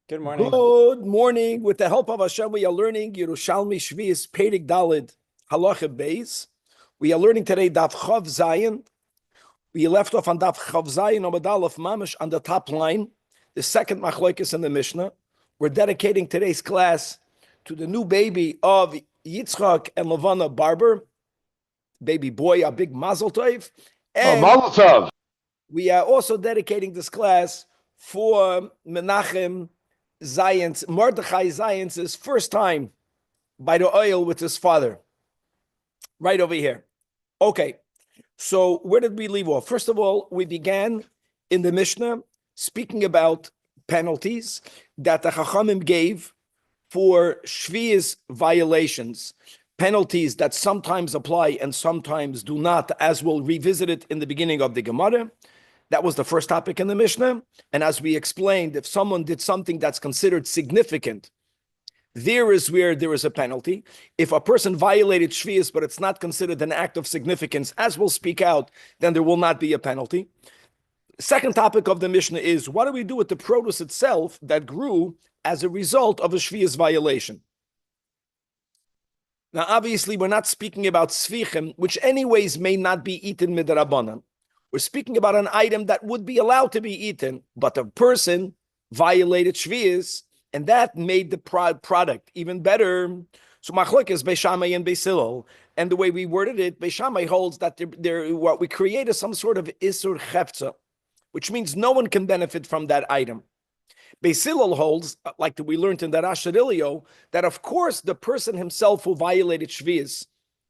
Good morning. Good morning. With the help of Hashem, we are learning Yerushalmi Shvius Perek Dalid Halacha Beis. We are learning today Daf Chav Zayin. We left off on Daf Chav Zayin Amud Aleph Mamish on the top line, the second machlokes in the Mishnah. We're dedicating today's class to the new baby of Yitzchak and Levana Barber, baby boy, a big mazel tov. And mazel tov. We are also dedicating this class for Menachem Zayin's, Mordechai Zayin's first time by the oil with his father. Right over here. Okay, so where did we leave off? First of all, we began in the Mishnah speaking about penalties that the Chachamim gave for Shvius violations. Penalties that sometimes apply and sometimes do not, as we'll revisit it in the beginning of the Gemara. That was the first topic in the Mishnah. And as we explained, if someone did something that's considered significant, there is where there is a penalty. If a person violated Shvius, but it's not considered an act of significance, as we'll speak out, then there will not be a penalty. Second topic of the Mishnah is, what do we do with the produce itself that grew as a result of a Shvius violation? Now, obviously, we're not speaking about Svichim, which anyways may not be eaten midrabanan. We're speaking about an item that would be allowed to be eaten, but the person violated Shvius, and that made the product even better. So machlokes Beis Shammai and Beis Hillel, and the way we worded it, Beis Shammai holds that what we create is some sort of isur chefza, which means no one can benefit from that item. Beis Hillel holds, like we learned in the Rasharilio, that of course the person himself who violated Shvius,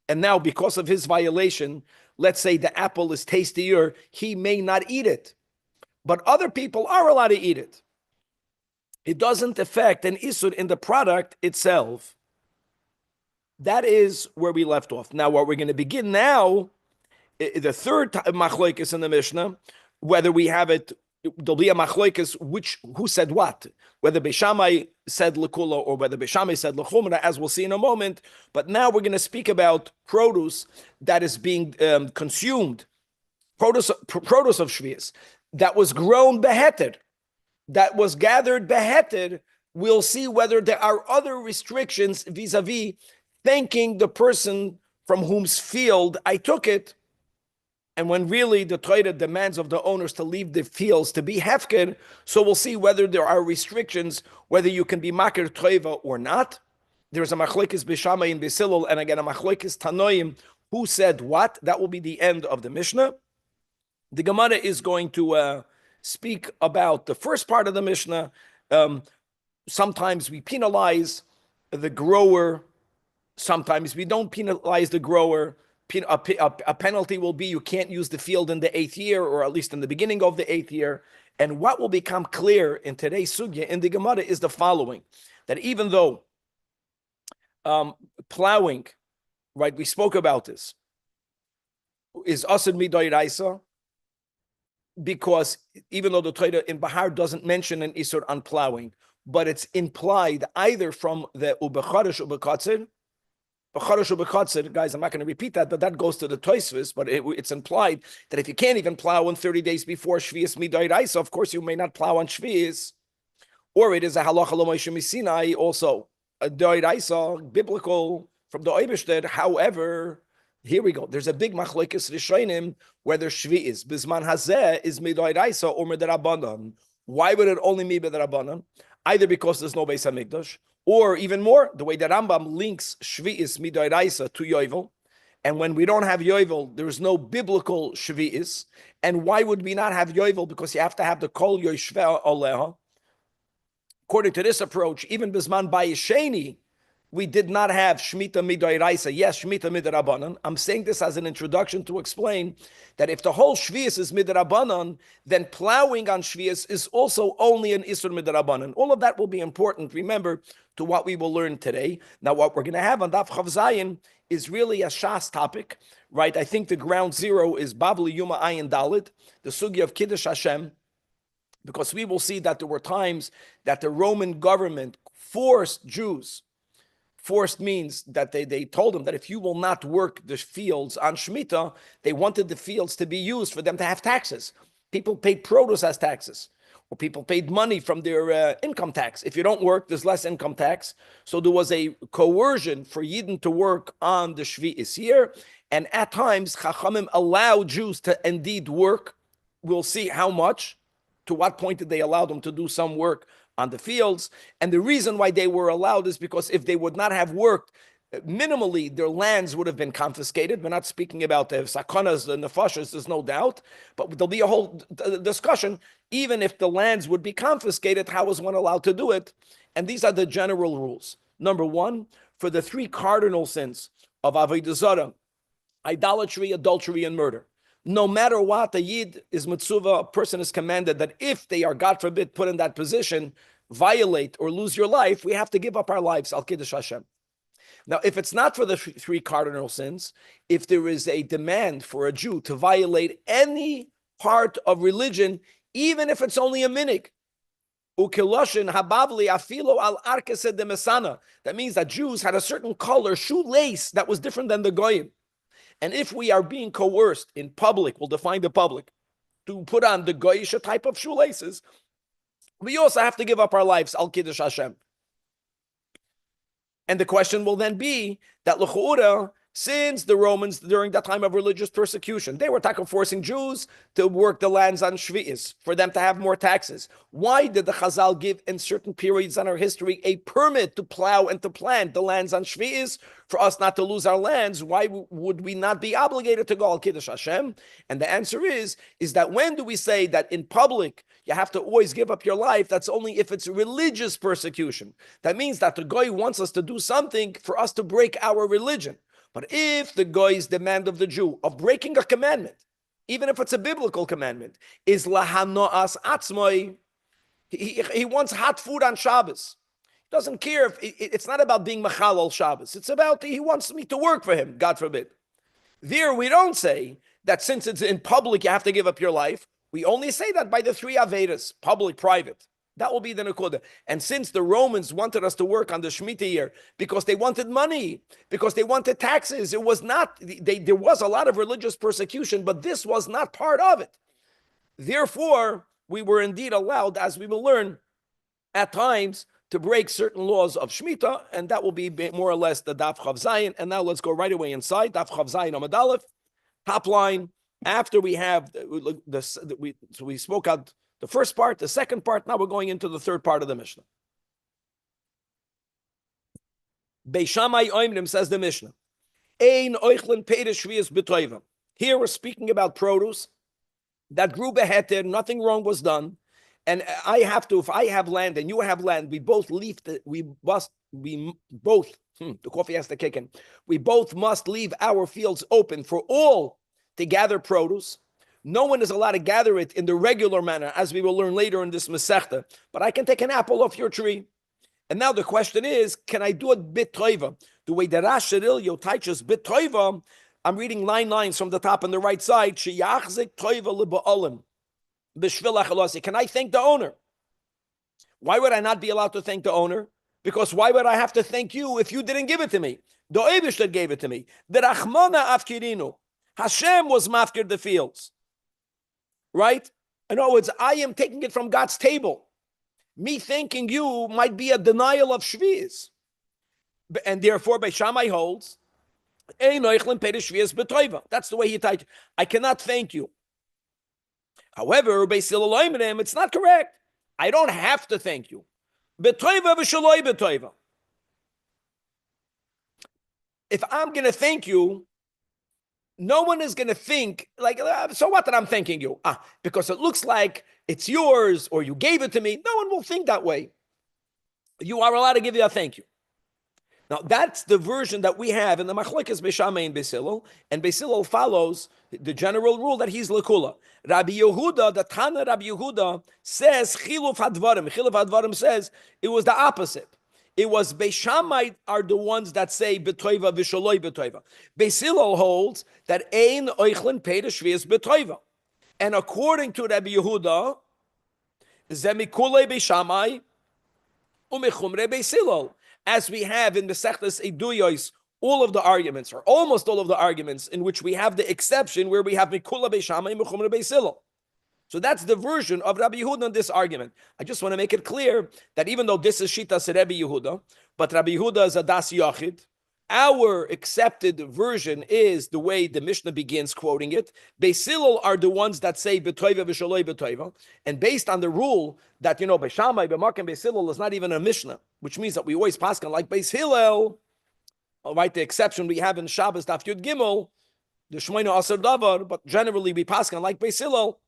and now because of his violation, let's say the apple is tastier, he may not eat it. But other people are allowed to eat it. It doesn't affect an isur in the product itself. That is where we left off. Now, what we're going to begin now, the third machlokes in the Mishnah, whether we have it, there'll be a machlokes who said what, whether Beis Shammai said lekula or whether Beis Shammai said lechumra, as we'll see in a moment. But now we're going to speak about produce that is being consumed, produce of Shvius, that was grown beheted, that was gathered beheted. We'll see whether there are other restrictions vis-a-vis thanking the person from whose field I took it. And when really the Torah demands of the owners to leave the fields to be hefker, so we'll see whether there are restrictions, whether you can be makir toiva or not. There's a machlokes Beis Shammai and Beis Hillel, and again a machlokes Tanoim, who said what. That will be the end of the Mishnah. The Gemara is going to speak about the first part of the Mishnah. Sometimes we penalize the grower, sometimes we don't penalize the grower. A penalty will be you can't use the field in the 8th year, or at least in the beginning of the 8th year. And what will become clear in today's sugya in the Gemara is the following: that even though plowing, right, we spoke about this, is asad midoiraisa, because even though the Torah in Bahar doesn't mention an isur on plowing, but it's implied either from the ubecharish ubekatzir. Guys, I'm not going to repeat that, but that goes to the Tosfos, but it's implied that if you can't even plow in 30 days before Shvius Midoiraisa, of course you may not plow on Shvius, or it is a halacha l'Moshe Misinai, also a Doiraisa, biblical from the Oibeshter. However, here we go. There's a big machlokes rishonim whether Shvius Bisman Hazeh is Midoiraisa or Midrabanan. Why would it only be Midrabanan? Either because there's no Beis Hamikdash, or even more, the way that Rambam links Shvi'is Midoiraisa to Yovel. And when we don't have Yovel, there is no biblical Shvi'is. And why would we not have Yovel? Because you have to have the Kol Yoshveh Oleha. According to this approach, even Bisman Bayesheni, we did not have Shemitah Midoiraisa. Yes, Shemitah Midrabanan. I'm saying this as an introduction to explain that if the whole Shvius is Midrabanan, then plowing on Shvius is also only an Isur Midrabanan. All of that will be important, remember, to what we will learn today. Now, what we're going to have on Daf Chav Zayin is really a Shas topic, right? I think the ground zero is Babli Yuma Ayin Dalit, the Sugya of Kiddush Hashem, because we will see that there were times that the Roman government forced Jews. Forced means that they told them that if you will not work the fields on Shemitah, they wanted the fields to be used for them to have taxes. People paid produce as taxes. or people paid money from their income tax. If you don't work, there's less income tax. So there was a coercion for Yidden to work on the Shvi'is year. And at times, Chachamim allowed Jews to indeed work. We'll see how much, to what point did they allow them to do some work on the fields. And the reason why they were allowed is because if they would not have worked, minimally, their lands would have been confiscated. We're not speaking about the sakonas, the nefashas, there's no doubt. But there'll be a whole discussion. Even if the lands would be confiscated, how is one allowed to do it? And these are the general rules. Number one, for the three cardinal sins of Avodah Zarah, idolatry, adultery, and murder. No matter what, a Yid is mitzvah, a person is commanded that if they are, God forbid, put in that position, violate or lose your life, we have to give up our lives, al kiddush Hashem. Now, if it's not for the three cardinal sins, if there is a demand for a Jew to violate any part of religion, even if it's only a minig, ukiloshin habavli afilo al arkese de mesana, that means that Jews had a certain color shoelace that was different than the goyim. And if we are being coerced in public, we'll define the public, to put on the goyish type of shoelaces, we also have to give up our lives, al kiddush Hashem. And the question will then be that l'chu'ura, since the Romans, during that time of religious persecution, they were forcing Jews to work the lands on Shvi'is, for them to have more taxes. Why did the Chazal give in certain periods in our history a permit to plow and to plant the lands on Shvi'is, for us not to lose our lands? Why would we not be obligated to go al Kiddush Hashem? And the answer is that when do we say that in public you have to always give up your life? That's only if it's religious persecution. That means that the Goy wants us to do something for us to break our religion. But if the Goy's demand of the Jew of breaking a commandment, even if it's a biblical commandment, is lahanoas atzmoi, he wants hot food on Shabbos. He doesn't care if it's not about being machal Shabbos. It's about he wants me to work for him, God forbid. There we don't say that since it's in public you have to give up your life. We only say that by the three Avedas, public, private. That will be the Nakuda. And since the Romans wanted us to work on the Shemitah year because they wanted money, because they wanted taxes, it was not, there was a lot of religious persecution, but this was not part of it. Therefore, we were indeed allowed, as we will learn, at times to break certain laws of Shemitah, and that will be more or less the Daf Chav Zayin. And now let's go right away inside, Daf Chav Zayin Amud Aleph, top line. After we have this, we spoke out the first part, the second part. Now we're going into the third part of the Mishnah. Beis Shammai Oimrim, says the Mishnah, Ein oichlin peiris shvius b'toiva. Here we're speaking about produce that grew beheter, nothing wrong was done, and I have to, if I have land and you have land, we both leave the coffee has to kick in. We both must leave our fields open for all to gather produce. No one is allowed to gather it in the regular manner, as we will learn later in this Masechta. But I can take an apple off your tree. And now the question is, can I do it bit-toiva? The way that Rash Shirilyo teaches bit-toiva, I'm reading line lines from the top on the right side. Sheyachzik toiva liba'olim b'shvil achalasi. Can I thank the owner? Why would I not be allowed to thank the owner? Because why would I have to thank you if you didn't give it to me? The Eibishter gave it to me. The Rachmana afkirinu. Hashem was mafkir the fields. Right? In other words, I am taking it from God's table. Me thanking you might be a denial of Shvi'is. And therefore, Beis Shammai holds, that's the way he tied. I cannot thank you. However, Beis Hillel Oimrim, it's not correct. I don't have to thank you. If I'm going to thank you, no one is going to think, like, so what that I'm thanking you? Because it looks like it's yours or you gave it to me. No one will think that way. You are allowed to give you a thank you. Now, that's the version that we have in the Machlokes Beis Shammai and Beis Hillel, and Beis Hillel follows the general rule that he's Lekula. Rabbi Yehuda, the Tana Rabbi Yehuda, says, Chiluf Hadvarim. Chiluf Hadvarim says it was the opposite. It was Beis Shammai are the ones that say betoiva v'shaloi betoiva. Beis Hillel holds that ein oichlin peiris shvius betoiva. And according to Rabbi Yehuda, zemikule Beis Shammai umechumre Beis Hillel. As we have in the Masechtas Eduyos, all of the arguments, or almost all of the arguments, in which we have the exception where we have mikula Beis Shammai umechumre Beis Hillel. So that's the version of Rabbi Yehuda in this argument. I just want to make it clear that even though this is Shitas Rabbi Yehuda, but Rabbi Yehuda is a Das Yachid, our accepted version is the way the Mishnah begins quoting it. Beis Hillel are the ones that say b'toiva v'shaloi b'toiva, and based on the rule that b'Shamai, b'Makom, Beis Hillel is not even a Mishnah, which means that we always paskin like Beis Hillel. All right, the exception we have in Shabbos Daf Yud Gimel, the Shmoina Asar Davar, but generally we paskin like Beis Hillel.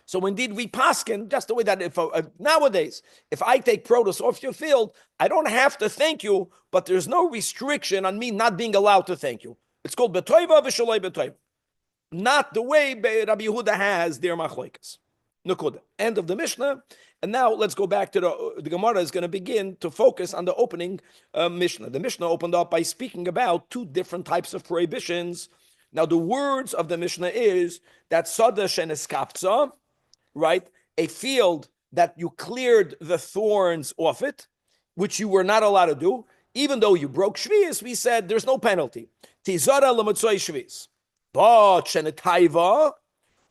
So indeed, we paskin just the way that nowadays, if I take produce off your field, I don't have to thank you, but there's no restriction on me not being allowed to thank you. It's called betoiva v'shaloi betoiva. Not the way Rabbi Yehuda has their machlokes. Nukuda. End of the Mishnah. And now let's go back to the Gemara is going to begin to focus on the opening Mishnah. The Mishnah opened up by speaking about two different types of prohibitions. Now the words of the Mishnah is that sada sheneskaftza, right? A field that you cleared the thorns off it, which you were not allowed to do, even though you broke shvius, we said there's no penalty. Tizara l'matzoi shvius. But shenetaiva,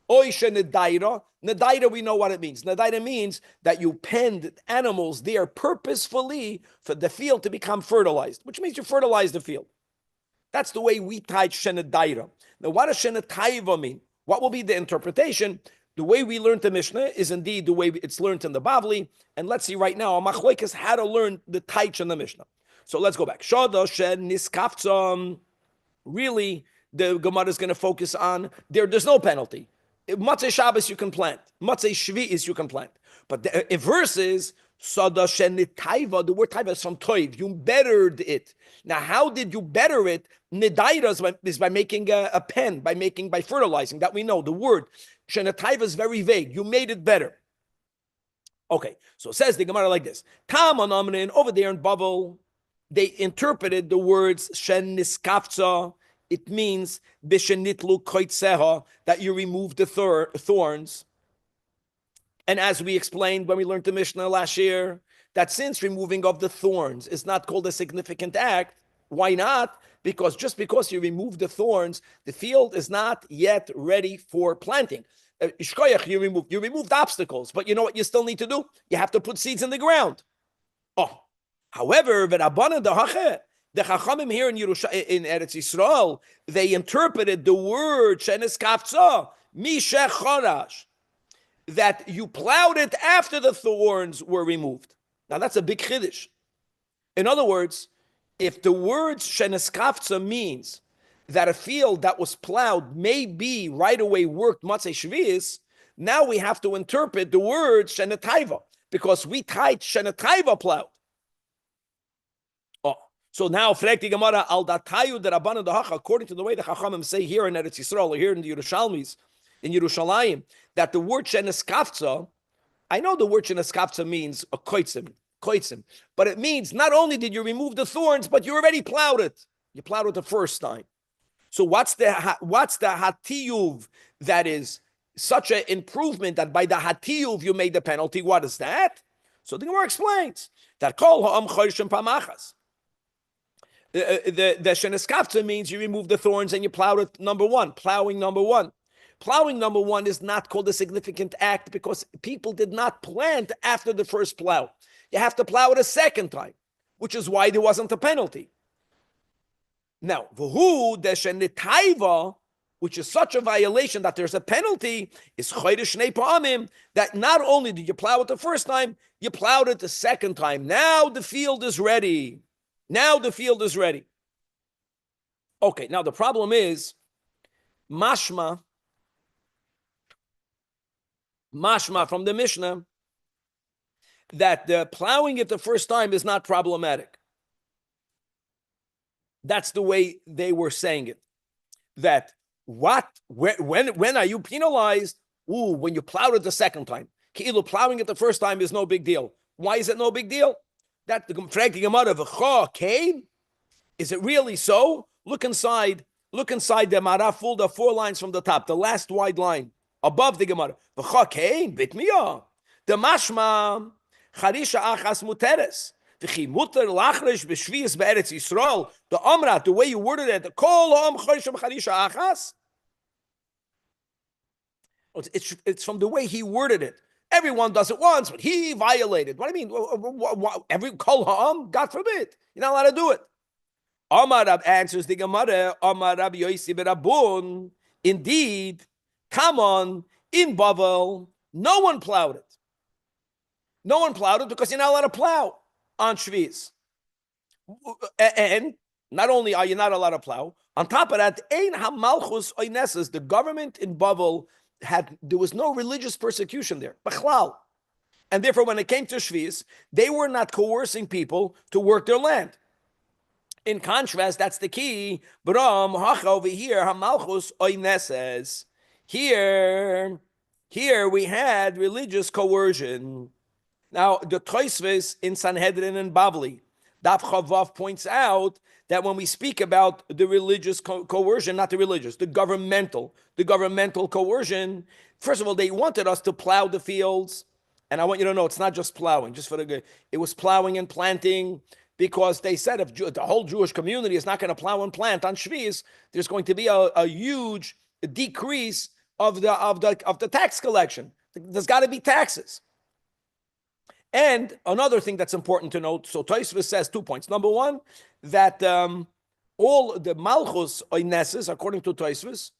oy shenedaira. Nedaira, we know what it means. Nedaira means that you penned animals there purposefully for the field to become fertilized, which means you fertilize the field. That's the way we tied shenedaira. Now, what does shenetaiva mean? What will be the interpretation? The way we learned the Mishnah is indeed the way it's learned in the Bavli. And let's see right now, Machlokes how to learn the Taich in the Mishnah. So let's go back. Shada shen niskaftzam. Really, the Gemara is going to focus on there's no penalty. Matzei Shabbos you can plant. Matzei Shvi'is you can plant. But the verses, Sada shen nitaiva, the word taiva is from toiv. You bettered it. Now, how did you better it? Nidaira is by making a pen, by fertilizing. That we know. The word shenataiva is very vague. You made it better. Okay, so it says the Gemara like this. Tam anamrin, over there in Babel, they interpreted the words shen niskafza. It means bishenitlu koitseha, that you remove the thorns. And as we explained when we learned the Mishnah last year, that since removing of the thorns is not called a significant act, why not? Because just because you remove the thorns, the field is not yet ready for planting. You removed obstacles, but you know what you still need to do? You have to put seeds in the ground. Oh, however, the Chachamim here in Eretz Yisrael, they interpreted the word shenes kafza mishech chorash, that you plowed it after the thorns were removed. Now that's a big chiddush. In other words, if the word shenes kafza means that a field that was plowed may be right away worked matzei shvius, now we have to interpret the word shenetaiva, because we tied shenetaiva plowed. Oh, so now frek Gemara al datayu the Rabbanan dahacha, according to the way the Chachamim say here in Eretz Yisrael, or here in the Yerushalmis, in Yerushalayim, that the word sheneskaftza, I know the word sheneskaftza means a koitzim, but it means not only did you remove the thorns, but you already plowed it. You plowed it the first time. So what's the hatiyuv that is such an improvement that by the hatiyuv you made the penalty? What is that? So the Gemara explains that kol ha'am choshim pamachas. The sheneskaftza means you remove the thorns and you plowed it number one. Plowing number one is not called a significant act because people did not plant after the first plow. You have to plow it a second time, which is why there wasn't a penalty. Now, v'hu deshenitaiva, which is such a violation that there's a penalty, is chodesh shnei pa'amim, that not only did you plow it the first time, you plowed it the second time. Now the field is ready. Okay, now the problem is, mashma from the Mishnah, that the plowing it the first time is not problematic. That's the way they were saying it. That when are you penalized? When you plowed it the second time. Ki'ilu plowing it the first time is no big deal. Why is it no big deal? That the Gemara of came. Is it really so? Look inside the Maraful, the 4 lines from the top, the last wide line above the Gemara. V'cha came bitmiya. The mashma charisha achas muteres. The Amrat, the way you worded it, the Kol Ha'am Choshim Charisha Achas. It's from the way he worded it. Everyone does it once, but he violated. What do you mean? Every kol ha'am, God forbid. You're not allowed to do it. Amar Rab answers the Gemara. Amar Rab Yosi berabun. Indeed, come on, in Bavel, no one plowed it. No one plowed it because you're not allowed to plow on Shviz. And not only are you not allowed to plow, on top of that, ein hamalchus oineses, the government in Bavel there was no religious persecution there, b'chlal. And therefore, when it came to Shviz, they were not coercing people to work their land. In contrast, that's the key. Bram hacha over here, hamalchus oineses. Here we had religious coercion. Now, the Tosfos in Sanhedrin and Bavli, Daf Chavav points out that when we speak about the religious coercion, not the religious, the governmental coercion, first of all, they wanted us to plow the fields. And I want you to know, it's not just plowing, just for the good. It was plowing and planting, because they said if the whole Jewish community is not going to plow and plant on Shviz, there's going to be a huge decrease of the tax collection. There's got to be taxes. And another thing that's important to note, so Tosfos says 2 points. Number one, that all the malchus oineses, according to Tosfos,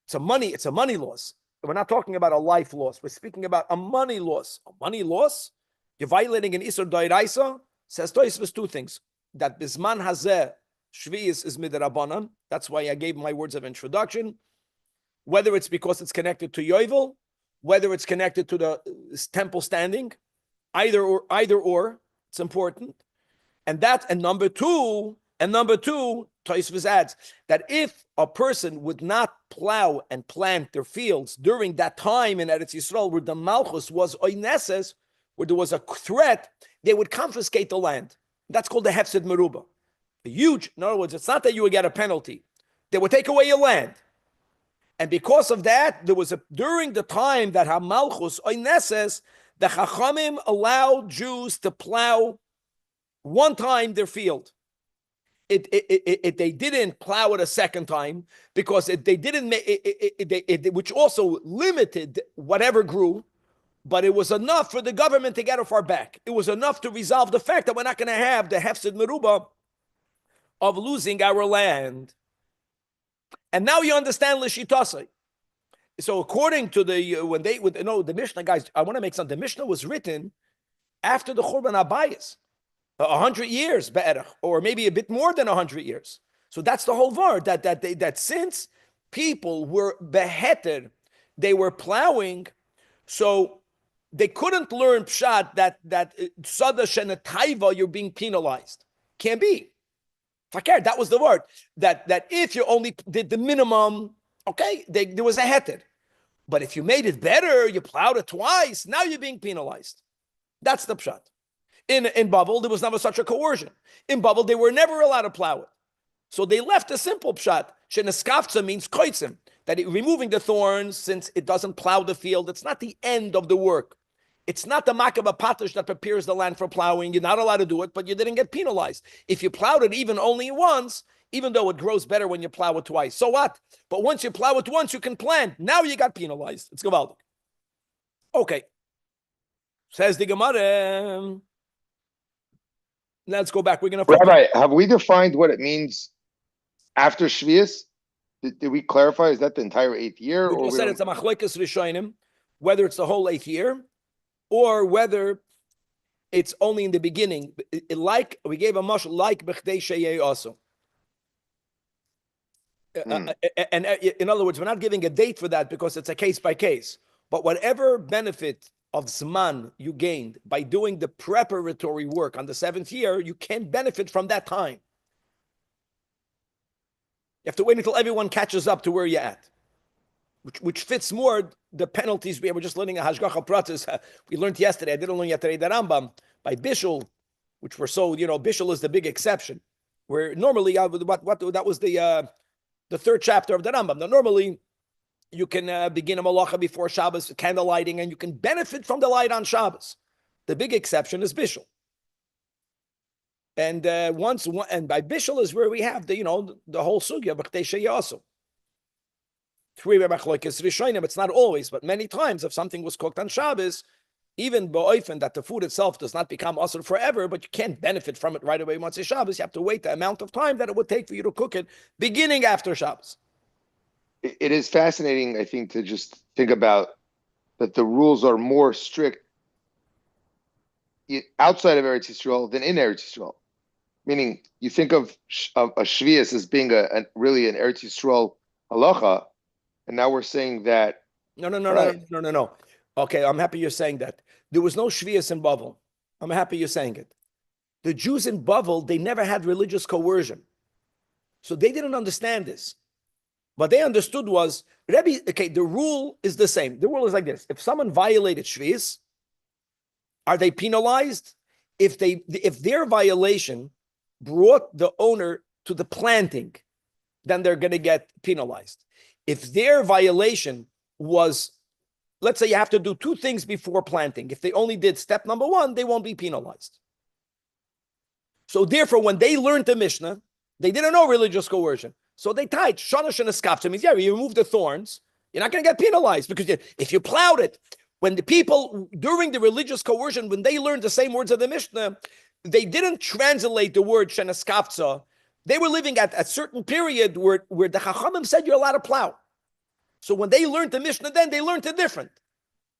it's a money loss. We're not talking about a life loss. We're speaking about a money loss. A money loss? You're violating an Isur Dairaisa? Says Tosfos 2 things. That Bisman Hazeh, Shvi'is is midrabanan. That's why I gave my words of introduction. Whether it's because it's connected to Yovel, whether it's connected to the temple standing, either or, it's important. And number two, Tosfos adds that if a person would not plow and plant their fields during that time in Eretz Yisrael where the Malchus was oineses, where there was a threat, they would confiscate the land. That's called the Hefsid Meruba. In other words, it's not that you would get a penalty. They would take away your land. And because of that, during the time that HaMalchus oineses, the Chachamim allowed Jews to plow one time their field. They didn't plow it a second time because they didn't which also limited whatever grew, but it was enough for the government to get it far back. It was enough to resolve the fact that we're not going to have the Hefsid Meruba of losing our land. And now you understand Lishitasai. So according to the Mishnah, guys, I want to make something. The Mishnah was written after the Churban Abayis, 100 years, or maybe a bit more than 100 years. So that's the whole word, that since people were beheaded, they were plowing, so they couldn't learn pshat that sada shenataiva, you're being penalized. Can't be. Fakir, that was the word. That if you only did the minimum, okay, there was a heter. But if you made it better, you plowed it twice, now you're being penalized. That's the pshat. In Bavel, there was never such a coercion. In Bavel, they were never allowed to plow it. So they left a simple pshat. Sheneskafza means koitzim, that removing the thorns, since it doesn't plow the field, it's not the end of the work. It's not the makaba patash that prepares the land for plowing. You're not allowed to do it, but you didn't get penalized. If you plowed it even only once, even though it grows better when you plow it twice, so what? But once you plow it once, you can plant. Now you got penalized. It's gewaldig. Okay. Says the Gemara. Let's go back. We're going to... Rabbi, have we defined what it means after Shvius? Did we clarify? Is that the entire 8th year? We just said it's a machlokes rishonim, whether it's the whole 8th year, or whether it's only in the beginning. Like we gave a mashal, like b'chdei sheyeh also. And in other words, we're not giving a date for that because it's a case by case. But whatever benefit of Zman you gained by doing the preparatory work on the 7th year, you can benefit from that time. You have to wait until everyone catches up to where you're at, which fits more the penalties we were just learning a Hashgacha Pratis. We learned yesterday, I didn't learn yesterday, the Rambam, by Bishul, which were so, Bishul is the big exception, where normally, that was the 3rd chapter of the Rambam. Now, normally, you can begin a malacha before Shabbos, candle lighting, and you can benefit from the light on Shabbos. The big exception is Bishul. And by Bishul is where we have the whole sugya, B'chtei Sheyeh also. three machlokes rishonim. It's not always, but many times, if something was cooked on Shabbos, even ba'ofen that the food itself does not become asur forever, but you can't benefit from it right away once it's Shabbos. You have to wait the amount of time that it would take for you to cook it, beginning after Shabbos. It is fascinating, I think, to just think about that the rules are more strict outside of Eretz Yisrael than in Eretz Yisrael. Meaning, you think of a shvius as being really an Eretz Yisrael halacha, and now we're saying that. No. Okay, I'm happy you're saying that. There was no shvius in Bavel. I'm happy you're saying it. The Jews in Bavel, they never had religious coercion. So they didn't understand this. What they understood was, Rabbi, okay, the rule is the same. The rule is like this. If someone violated shvius, are they penalized? If their violation brought the owner to the planting, then they're going to get penalized. If their violation was, let's say you have to do two things before planting. If they only did step number one, they won't be penalized. So therefore, when they learned the Mishnah, they didn't know religious coercion. So they tied shanash and eskapta means, you remove the thorns, you're not going to get penalized, because if you plowed it, when the people during the religious coercion, when they learned the same words of the Mishnah, they didn't translate the word shenaskapta. They were living at a certain period where the Chachamim said you're allowed to plow. So when they learned the Mishnah, then they learned it different.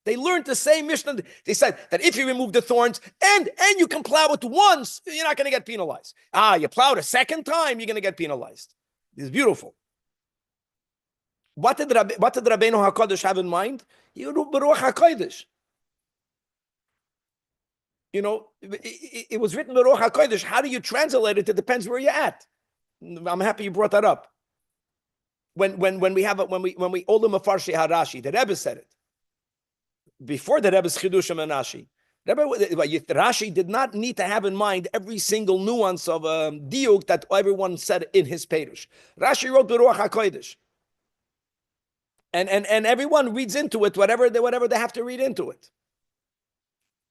They learned the same Mishnah. They said that if you remove the thorns and you can plow it once, you're not going to get penalized. You plowed a second time, you're going to get penalized. It's beautiful. What did Rabbeinu HaKadosh have in mind? Baruch HaKadosh. It was written Baruch HaKadosh. How do you translate it? It depends where you're at. I'm happy you brought that up. When we all the Mefarshei Harashi, the Rebbe said it. Before the Rebbe's Chidushim and Rashi did not need to have in mind every single nuance of diuk that everyone said in his Perush. Rashi wrote Baruch HaKadosh. And everyone reads into it whatever they have to read into it.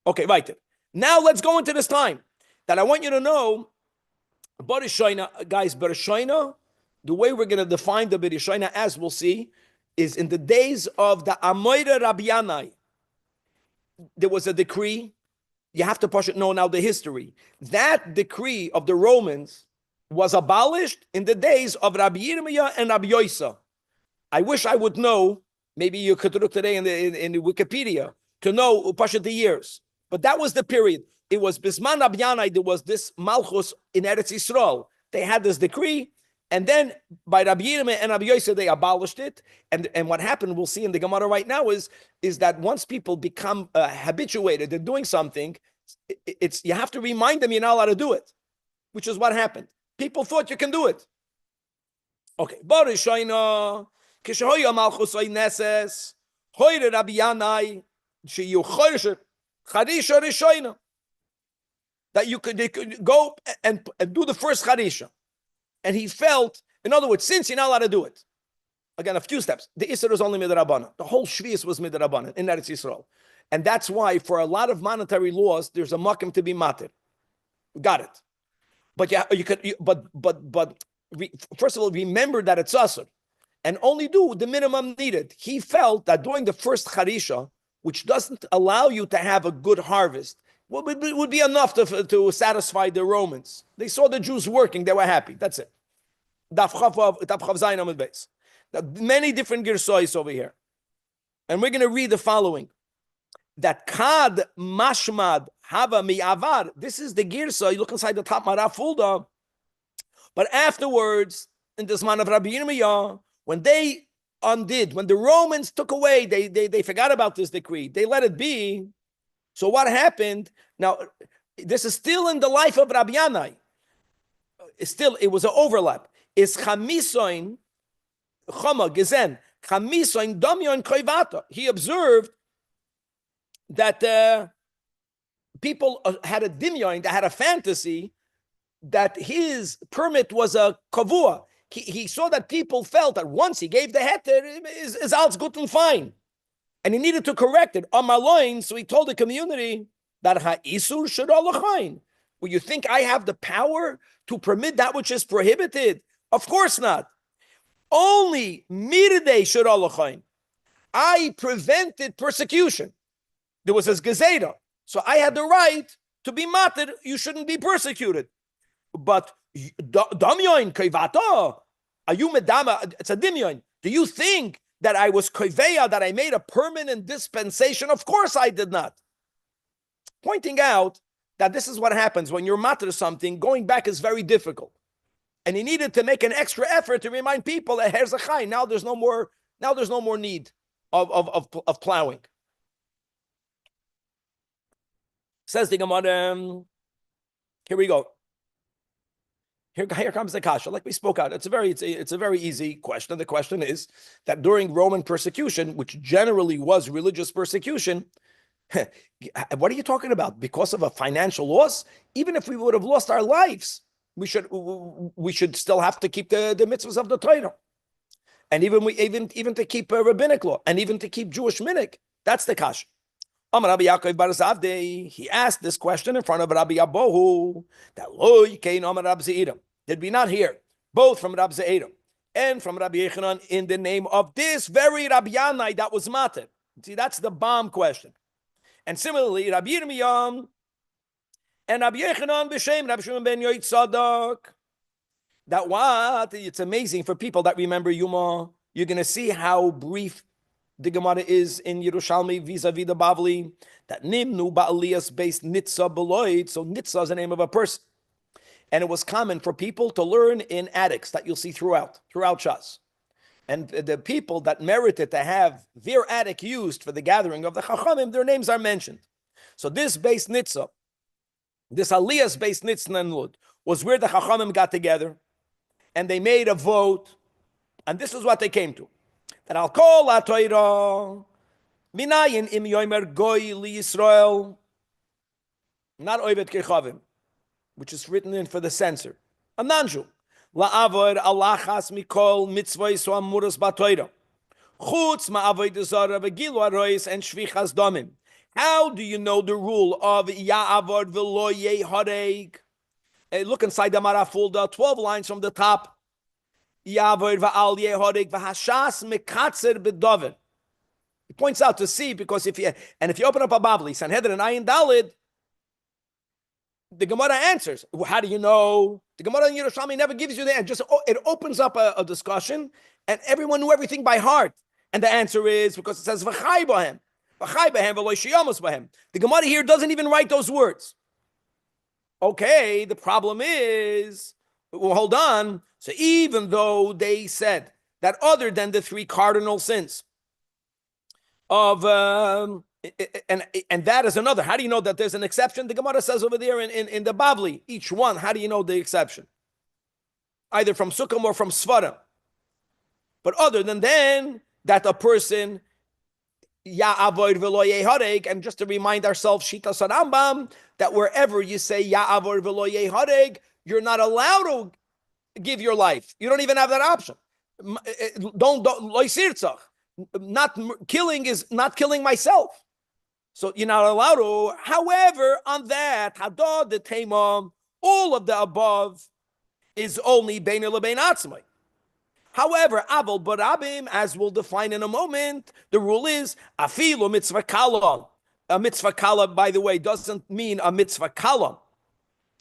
Okay, right. Now let's go into this time that I want you to know. Barishaina, guys, Barishaina, the way we're going to define the Barishaina, as we'll see, is in the days of the Amoira Rabbi Yanai. There was a decree. You have to know now the history. That decree of the Romans was abolished in the days of Rabbi Yirmiyah and Rabbi Yosa. I wish I would know. Maybe you could look today in the Wikipedia to know the years. But that was the period. It was Bisman Rabbi Yanai. There was this Malchus in Eretz Yisrael. They had this decree, and then by Rabbi Yirmiyah and Rabbi Yosa, they abolished it. And what happened, we'll see in the Gemara right now, is that once people become habituated to doing something, it's you have to remind them you're not allowed to do it, which is what happened. People thought you can do it. Okay, Barishaina, Kishahoya Malchus Neses, Hoyre Rabbi Yanai, Shiyu Chorshet, Charisha Rishaina. That they could go and do the first Charisha. And he felt, in other words, since you're not allowed to do it, again, a few steps. The Isser is only Midrabanan. The whole Shvius was Midrabanan in Eretz Yisrael. And that's why, for a lot of monetary laws, there's a makim to be matir. Got it. But first of all, remember that it's asur, and only do the minimum needed. He felt that doing the first Charisha, which doesn't allow you to have a good harvest, would be enough to satisfy the Romans. They saw the Jews working, they were happy. That's it. Daf Chav Zayin Amud Beis. Many different girsois over here. And we're going to read the following. That Kad Mashmad Hava Mi'avar. This is the girsa. You look inside the top Maraf Fulda. But afterwards, in this man of Rabbi Yirmiyah, when they undid, when the Romans took away, they forgot about this decree. They let it be. So what happened? Now, this is still in the life of Rabbi Yanai. It was an overlap. Is Chamisoin Chama Gezen Chamisoin Damyon Koivata. He observed that people had a dimyon, they had a fantasy that his permit was a kavua. He saw that people felt that once he gave the heter, is alles gut and fine. And he needed to correct it. Amaloin, so he told the community that ha'isur should alachain. Well, you think I have the power to permit that which is prohibited? Of course not. Only mirdei shiralachain. I prevented persecution. There was this gezeda. So I had the right to be matir. You shouldn't be persecuted. But damyoin kaivato, ayu medama, it's a dimyoin. Do you think that I was koiveya, that I made a permanent dispensation? Of course I did not. Pointing out that this is what happens when you're matir something, going back is very difficult. And he needed to make an extra effort to remind people that here's a chai. Now there's no more need of plowing. Says the Gemara, here we go. Here comes the kasha, like we spoke out. It's a very easy question. The question is that during Roman persecution, which generally was religious persecution, what are you talking about? Because of a financial loss? Even if we would have lost our lives, we should still have to keep the mitzvahs of the Torah, and even to keep rabbinic law, and even to keep Jewish minhag. That's the kasha. Amar Rabbi Yaakov bar Zavdei, he asked this question in front of Rabbi Abahu, that lo yikein Amar Rabbi Zeira. Did we not hear both from Rabbi Zeira and from Rabbi Yechanan in the name of this very Rabbi Yanai that was matir? See, that's the bomb question. And similarly, Rabbi Yirmiyah and Rabbi Yechanan b'shem Rabbi Shimon ben Yoitzadak. That what? It's amazing for people that remember Yuma. You're going to see how brief the Gemara is in Yerushalmi vis-a-vis the Bavli. That Nimnu ba'aliyas based Nitzah beloit. So Nitzah is the name of a person. And it was common for people to learn in attics that you'll see throughout Shas. And the people that merited to have their attic used for the gathering of the Chachamim, their names are mentioned. So this base Nitzah, this Aliyah's base Nitzah and Lud, was where the Chachamim got together, and they made a vote, and this is what they came to. That I'll call a Torah, Minayin im yomer goy li Yisrael, not oivet kechavim, which is written in for the censor. A nanju. La'avod alachas mikol mitzvahs so amuras batoira. Chutz ma'avoid zara v'gilu arois and shvichas domim. How do you know the rule of ya'avod v'lo yehareg? Look inside the Marafulda, 12 lines from the top. Ya'avod v'al yehareg v'hashas mekatzer b'dover. He points out to see, because if you open up a Bavli, Sanhedrin and Ayin Dalid, the Gemara answers. How do you know? The Gemara in Yerushalmi never gives you the answer. It opens up a discussion, and everyone knew everything by heart. And the answer is because it says v'chai b'hem, v'chai b'hem v'lo shiyamus b'hem. The Gemara here doesn't even write those words. Okay, the problem is, well, hold on. So even though they said that other than the three cardinal sins of and that is another. How do you know that there's an exception? The Gemara says over there in the Bavli, each one, how do you know the exception? Either from Sukkah or from Svara. But other than then, that a person, Ya'avoid v'lo yehareg, and just to remind ourselves, Shita Sarambam, that wherever you say Ya'avoid v'lo yehareg, you're not allowed to give your life. You don't even have that option. Don't lo yisirtzach. Not killing is not killing myself. So you're not allowed to. However, on that, hadad the temam, all of the above is only bein lebein atzmai. However, aval barabim, as we'll define in a moment, the rule is afilu mitzvah kala. A mitzvah kala, by the way, doesn't mean a mitzvah kala.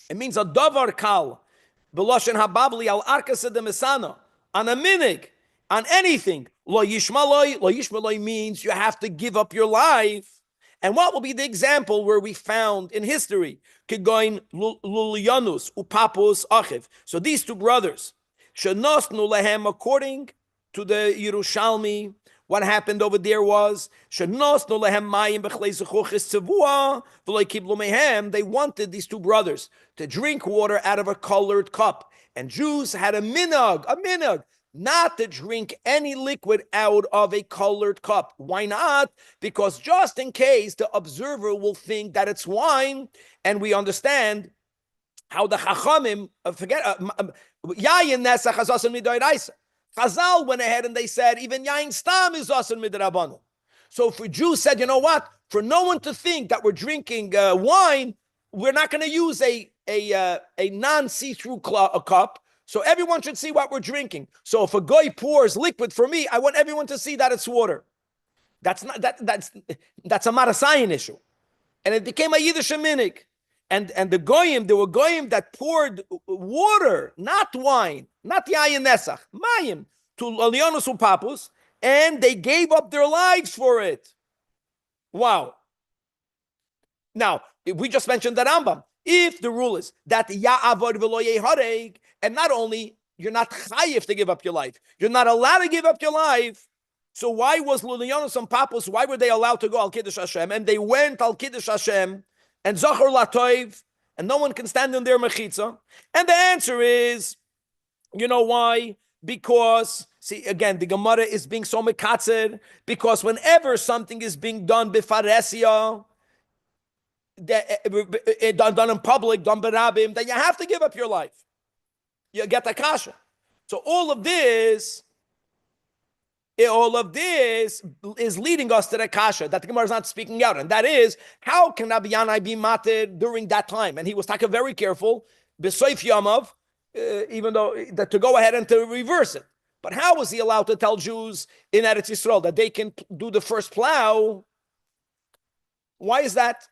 It means a davar kal. B'loshen hababli al arkasa de misana, on a minig, on anything. Lo yishmaloi means you have to give up your life. And what will be the example where we found in history? Kegoin Lulyanus, Upapus, Achiv. So these two brothers, Shenosnu lehem, according to the Yerushalmi, what happened over there was, Shenosnu lehem mayim b'chlei zechuchis tzevua, v'lo kiblu mehem. They wanted, these two brothers, to drink water out of a colored cup. And Jews had a minhag, not to drink any liquid out of a colored cup. Why not? Because just in case the observer will think that it's wine, and we understand how the Chachamim, Yayin Nesach has asan midoraisa. Chazal went ahead and they said, even Yayin Stam is asan midrabanan. So if Jews said, you know what? For no one to think that we're drinking wine, we're not going to use a non-see-through cup. So everyone should see what we're drinking. So if a guy pours liquid for me, I want everyone to see that it's water. That's not that's a Marasayan issue. And it became a Yiddish minig. And the goyim, there were goyim that poured water, not wine, not yayin nesach, mayim, to Alionus Upapus, and they gave up their lives for it. Wow. Now, we just mentioned the Rambam. If the rule is that ya'avod v'lo yehareg, and not only you're not chayiv to give up your life, you're not allowed to give up your life. So why was Lulionos and Papus, why were they allowed to go al Kiddush Hashem? And they went al Kiddush Hashem and Zachor Latoiv, and no one can stand in their mechitza. And the answer is, you know why? Because, see, again, the Gemara is being so mekatzer, because whenever something is being done bifaresia, done in public, done berabim, then you have to give up your life. You get the kasha. So all of this is leading us to the kasha that the Gemara is not speaking out, and that is, how can Rabbi Yanai be mated during that time? And he was talking very careful, b'soif yamav, even though that to go ahead and to reverse it. But how was he allowed to tell Jews in Eretz Yisrael that they can do the first plow? Why is that?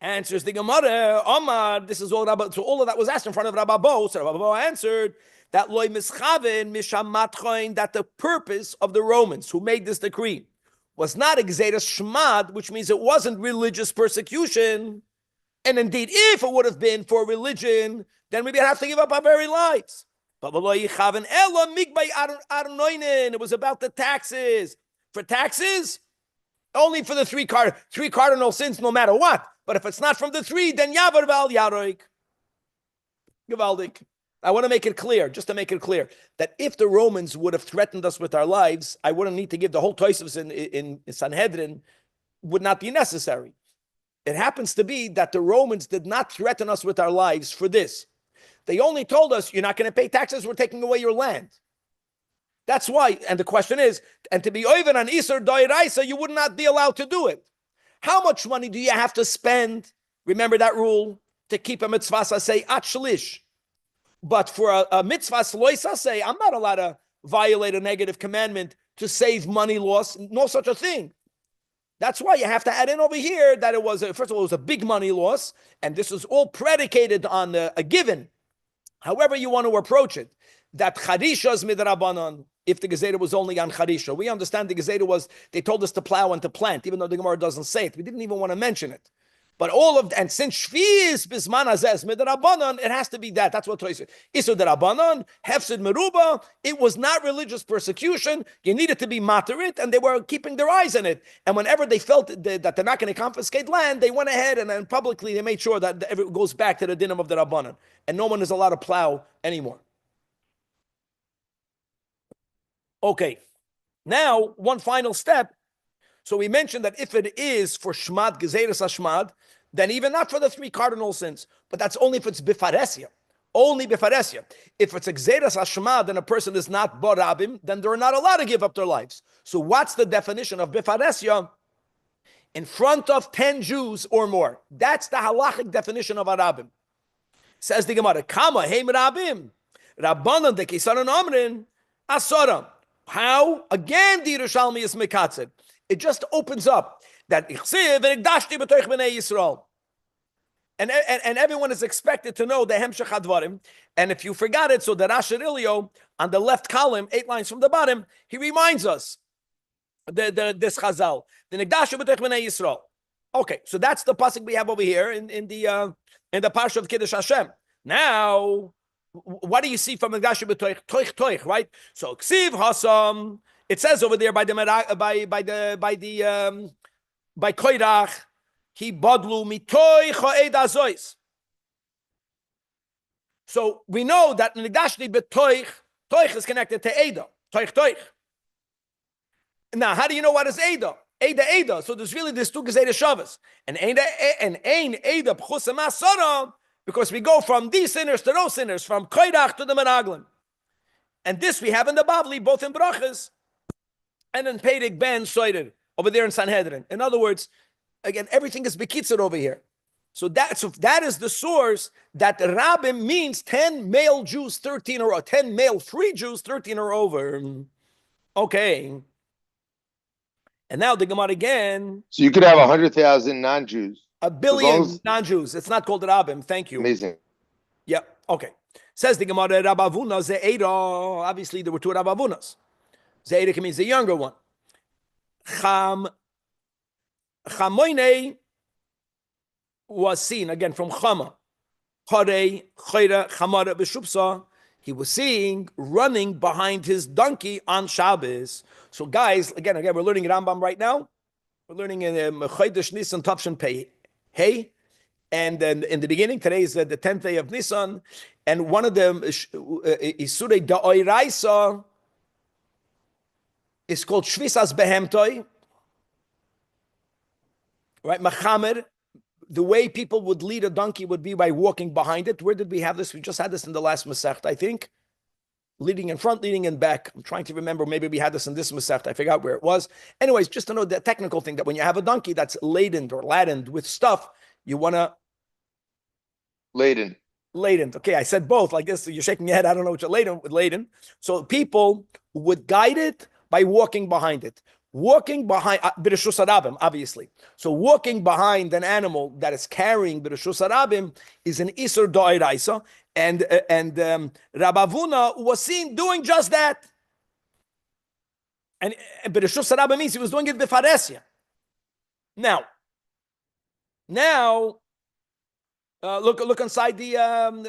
Answers the Gemara, Omar, this is all Rabbi, so all of that was asked in front of Rabbi Bo. So Rabbi Bo answered that loy mischaven mishamatchoin, that the purpose of the Romans who made this decree was not exedas shmad, which means it wasn't religious persecution. And indeed, if it would have been for religion, then we'd have to give up our very lives. But it was about the taxes. For taxes, only for the three cardinal sins, no matter what. But if it's not from the three, then yavar val yaroik. Givaldik. I want to make it clear, just to make it clear, that if the Romans would have threatened us with our lives, I wouldn't need to give the whole Tosafos in Sanhedrin, would not be necessary. It happens to be that the Romans did not threaten us with our lives for this. They only told us, you're not going to pay taxes, we're taking away your land. That's why, and the question is, and to be oiven on Isur Doiraisa, you would not be allowed to do it. How much money do you have to spend? Remember that rule to keep a mitzvah say at shlish. But for a mitzvah loisa say, I'm not allowed to violate a negative commandment to save money loss. No such a thing. That's why you have to add in over here that it was, first of all, it was a big money loss, and this is all predicated on a given. However you want to approach it, that charisha is midrabanan. If the Gezerah was only on charisha, we understand the Gezerah was, they told us to plow and to plant, even though the Gemara doesn't say it. We didn't even want to mention it. But and since shvi is bisman azes midrabanan, it has to be that. That's what Torah says. Isu derabanan, hefsid meruba. It was not religious persecution. You needed to be materit, and they were keeping their eyes on it. And whenever they felt that they're not going to confiscate land, they went ahead and then publicly they made sure that it goes back to the dinim of the rabbanan, and no one is allowed to plow anymore. Okay, now one final step. So we mentioned that if it is for shmad, gezeres hashmad, then even not for the three cardinal sins, but that's only if it's bifaresia. Only bifaresia. If it's gezeres hashmad and a person is not barabim, then they're not allowed to give up their lives. So what's the definition of bifaresia? In front of 10 Jews or more. That's the halachic definition of arabim. Says the Gemara, Kama heim rabim, rabbanan de kisaron amrin, asaram. How? Again, the Yerushalmi is mekatzed. It just opens up that and everyone is expected to know the hemshech hadvarim. And if you forgot it, so the Rashi Ilio on the left column, 8 lines from the bottom, he reminds us this chazal, the nigdashu b'toich b'nei Yisrael. Okay, so that's the pasuk we have over here in the parsha of Kiddush Hashem. Now, what do you see from nigdashu b'toich toich, right? So ksiv hasam. It says over there by Koirach, he bodlu mitoy cha'ed azois. So we know that nigdashli betoich, toich is connected to Eda, toich. Now, how do you know what is Eda? Eda. So there's two gezeidah shavas, and ein Eda b'chusam asara, because we go from these sinners to those sinners, from Koirach to the Meraglim, and this we have in the Bavli, both in brachas. And then Pedig Ben cited over there in Sanhedrin. In other words, again, everything is bekitzer over here. So that is the source that Rabbi means 10 male Jews, 13 or 10 male free Jews, 13 or over. Okay. And now the Gemara again. So you could have 100,000 non-Jews. A billion non-Jews. It's not called Rabbim. Thank you. Amazing. Yeah. Okay. Says the Gemara, Rabavuna Ze'era. Obviously, there were two Rabavunas. Ze'era means the younger one. Chamoine was seen again from Chama. He was seeing running behind his donkey on Shabbos. So, guys, again, we're learning Rambam right now. We're learning in Chodesh Nisan Tavshin Pei. Hey, and then in the beginning, today is the 10th day of Nisan, and one of them Isurei Da'oiraisa is called Shvisas Behemtoi. Right, Machamer. The way people would lead a donkey would be by walking behind it. Where did we have this? We just had this in the last Masech, I think. Leading in front, leading in back. I'm trying to remember. Maybe we had this in this Masech. I forgot where it was. Anyways, just to know the technical thing that when you have a donkey that's laden or ladened with stuff, you want to... Laden. Okay, I said both like this. So you're shaking your head. I don't know what you're laden with laden. So people would guide it by walking behind it. Walking behind B'Reshus Harabim, obviously. So walking behind an animal that is carrying B'Reshus Harabim is an Isur D'Oraisa, and Rabavuna was seen doing just that. And B'Reshus Harabim means he was doing it b'faresya. Now, look inside the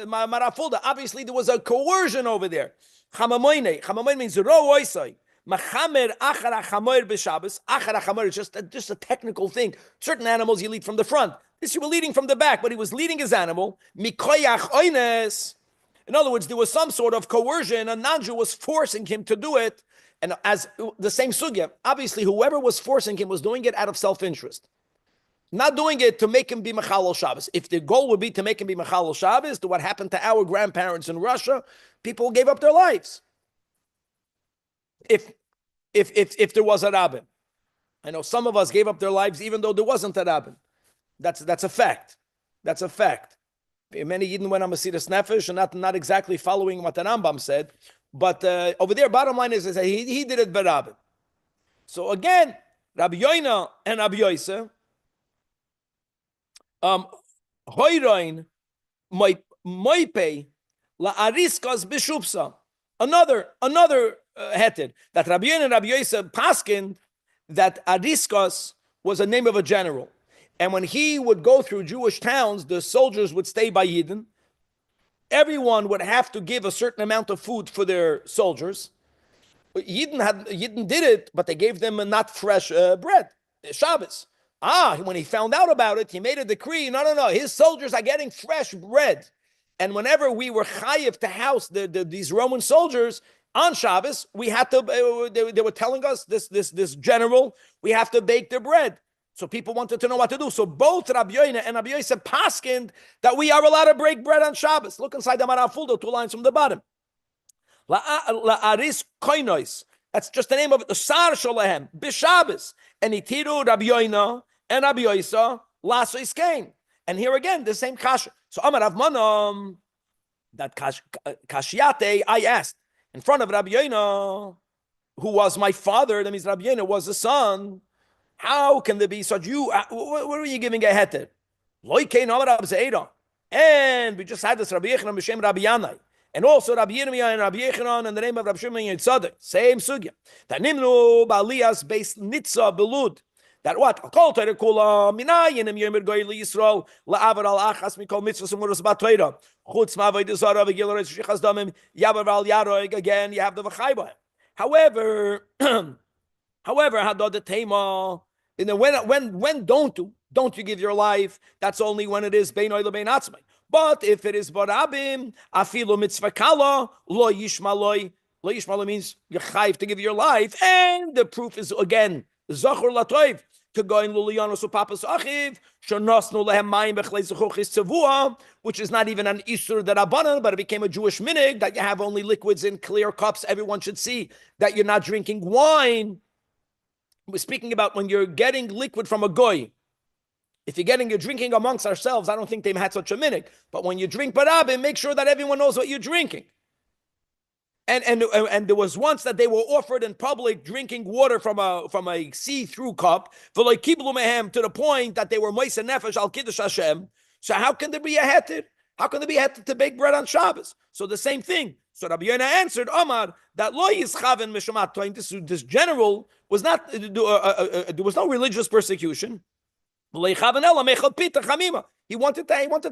Marafulda. Obviously, there was a coercion over there. Chamamoine means ro oisai. Machamer achara chamoir b'Shabbos. Achara chamoir is just a technical thing. Certain animals you lead from the front. This you were leading from the back, but he was leading his animal. Mikoyach oines. In other words, there was some sort of coercion. A non-Jew was forcing him to do it. And as the same sugya, obviously whoever was forcing him was doing it out of self-interest. Not doing it to make him be Mechalel Shabbos. If the goal would be to make him be Mechalel Shabbos, to what happened to our grandparents in Russia, people gave up their lives. If there was a rabbin, I know some of us gave up their lives even though there wasn't a rabbin. That's a fact. That's a fact. Many Yidden went on Mesiras Nefesh and not exactly following what the Rambam said, but over there, bottom line is that he did it by rabbin. So again, Rabbi Yoina and Rabbi Yosef, Hoyroin Moipe La Ariskas Bishupsa. Another heter that Rabbi Yoina and Rabbi Yosef paskin that Ariskas was a name of a general, and when he would go through Jewish towns, the soldiers would stay by Yidden. Everyone would have to give a certain amount of food for their soldiers. Yidden did it, but they gave them not fresh bread, Shabbos. When he found out about it, he made a decree. No. His soldiers are getting fresh bread. And whenever we were chayiv to house these Roman soldiers on Shabbos, we had to. They were telling us this general, we have to bake their bread. So people wanted to know what to do. So both Rabbi Yoina and Rabbi Yosef paskind that we are allowed to break bread on Shabbos. Look inside the Marafuldo, 2 lines from the bottom. La'aris koinois. That's just the name of it. The Sar Sholahem b'Shabbos. And itiru Rabbi Yoina and Rabbi Yosef lasois came. And here again, the same kasha. So Amar Rav Manam, that kashiate, I asked in front of Rabbi Yoina, who was my father. That means Rabbi Yoina was the son. How can there be such what are you giving a heter? And we just had this Rabbi Yechanan b'shem Rabbi Yanai. And also Rabbi Yirmiyah and Rabbi Yechanan in the name of Rabbi Shimon Yitzadek. Same sugya. That nimnu ba'aliyas based nitza belud. That what? Kol Torah kula minayin im yomer goy Yisrael la'avar al achas mikol mitzvos umurus ba'Torah. Chutz ma'avodah zara v'gil reis shichas damim yavar al yaroig. Again, you have the v'chayba. However, hadod the tema. When don't you give your life? That's only when it is beinoy lebein atzmai. But if it is barabim, afilu mitzvah kala lo yishmaloi. Lo yishmaloi means you're chayiv to give your life, and the proof is again zachor latoiv to go in luliyanos upapas achiv shenasnu lehem mayim bechlei zechuchis tzavua, which is not even an isur derabanan, but it became a Jewish minig that you have only liquids in clear cups. Everyone should see that you're not drinking wine. We're speaking about when you're getting liquid from a goy. If you're drinking amongst ourselves, I don't think they had such a minhag. But when you drink barabim, make sure that everyone knows what you're drinking. And there was once that they were offered in public drinking water from a see-through cup for like kiblu mehem, to the point that they were moise nefesh al kiddush Hashem. So how can there be a heter? How can there be a heter to bake bread on Shabbos? So the same thing. So Rabbi Yonah answered, Omar, that lo yischaven mishamat toin. This general was not. There was no religious persecution. He wanted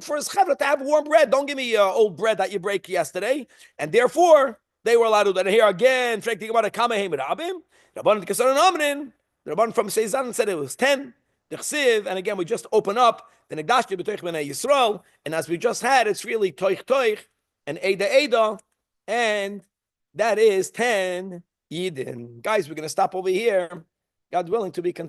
for his chavra to have warm bread. Don't give me old bread that you break yesterday. And therefore, they were allowed to do that. Here again, thinking about a kamehem rabim. The Rabban from Seizan said it was 10. And again, we just open up the Negdashti b'toich b'nei Yisrael. And as we just had, it's really toich and eda, and that is 10 Yidin. Guys, we're going to stop over here. God willing to be continued.